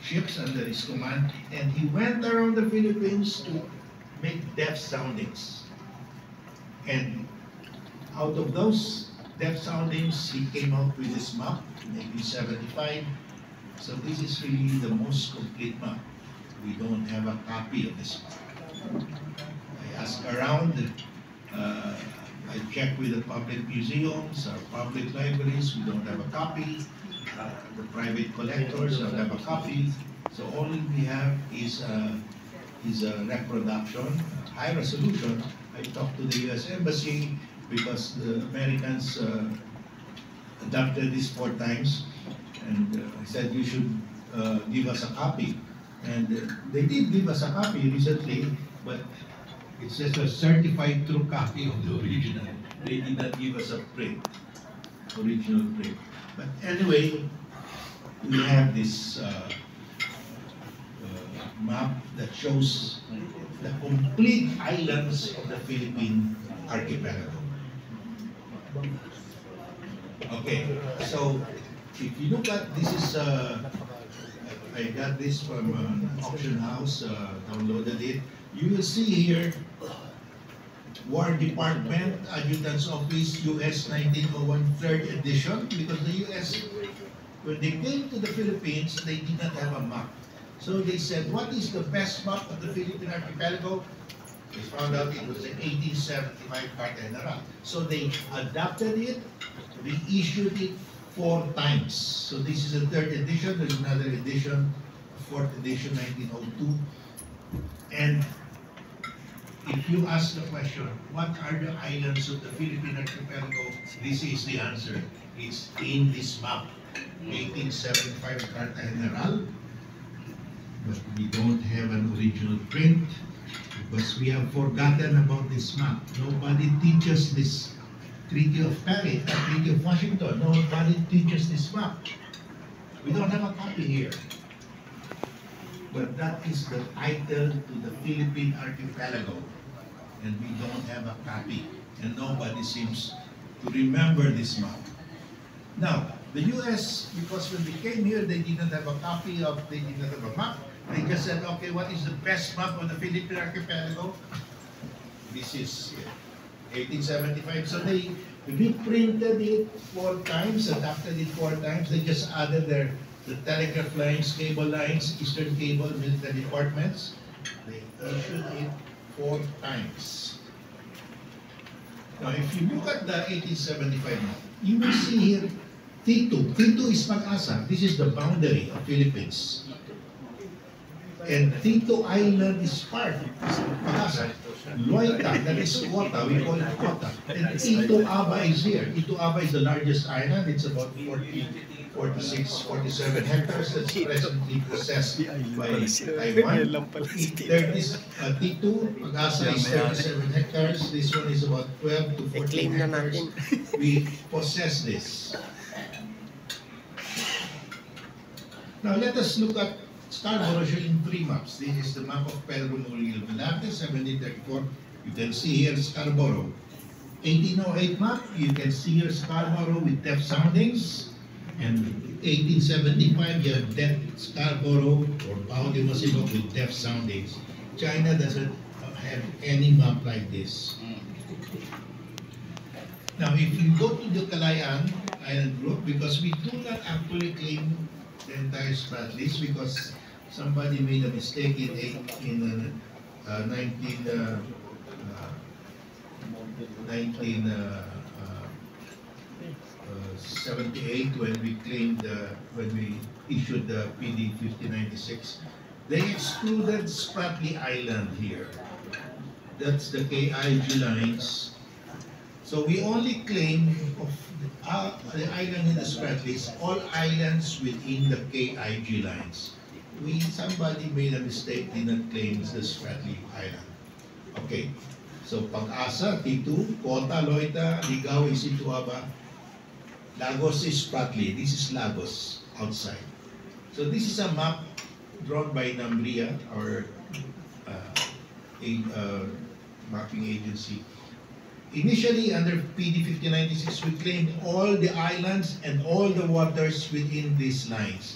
ships under his command, and he went around the Philippines to make depth soundings. And out of those depth soundings, he came out with this map in 1875. So this is really the most complete map. We don't have a copy of this map. I asked around, uh, I checked with the public museums, our public libraries, we don't have a copy. The private collectors don't have a copy. So all we have is a reproduction, high resolution. I talked to the U.S. Embassy because the Americans adopted this 4 times, and I said you should give us a copy. And they did give us a copy recently, but it's just a certified true copy of the original. They did not give us a print, original print. But anyway, we have this map that shows the complete islands of the Philippine archipelago. Okay, so if you look at this is I got this from an auction house, downloaded it. You will see here War Department, Adjutant's Office, US 1901 3rd edition, because the US, when they came to the Philippines, they did not have a map. So they said, what is the best map of the Philippine archipelago? They found out it was the 1875 Carta General. So they adapted it, reissued it 4 times. So this is the 3rd edition, there's another edition, 4th edition, 1902. And if you ask the question, what are the islands of the Philippine archipelago? This is the answer. It's in this map, 1875 Carta General. But we don't have an original print because we have forgotten about this map. Nobody teaches this Treaty of Paris, Treaty of Washington. Nobody teaches this map. We don't have a copy here. But that is the title to the Philippine archipelago. And we don't have a copy. And nobody seems to remember this map. Now, the US, because when they came here, they didn't have a copy of, they didn't have a map. They just said, okay, what is the best map of the Philippine archipelago? This is 1875. So they reprinted it 4 times, adapted it 4 times. They just added the telegraph lines, cable lines, Eastern Cable, military departments. They issued it 4 times. Now, if you look at the 1875 map, you will see here T2. T2 is Pag-asa. This is the boundary of Philippines. And T2 Island is part of Pag-asa. Loita, that is Kota, we call it Kota. And Ito Aba is here. Ito Aba is the largest island. It's about 46, 47 hectares. That's presently possessed by Taiwan. There is T2, Pag-asa is 37 hectares. This one is about 12 to 14 hectares. We possess this. Now let us look at Scarborough showing 3 maps. This is the map of Pedro Murillo Velázquez, 1734. You can see here Scarborough. 1808 map, you can see here Scarborough with depth soundings. And 1875, you have depth Scarborough or Bao de Masinloc with depth soundings. China doesn't have any map like this. Now, if you go to the Kalayaan Island Group, because we do not actually claim the entire Spratlys, because somebody made a mistake in 1978 when we issued the PD 5096. They excluded Spratly Island here. That's the KIG lines. So we only claim of the island in the Spratlys, all islands within the KIG lines. Somebody made a mistake, did not claim the Spratly Island. Okay, so Pag-asa, T2, Kota, Loita, Ligao, Isituaba, Lagos is Spratly. This is Lagos outside. So this is a map drawn by Nambria, our mapping agency. Initially, under PD 5096, we claimed all the islands and all the waters within these lines.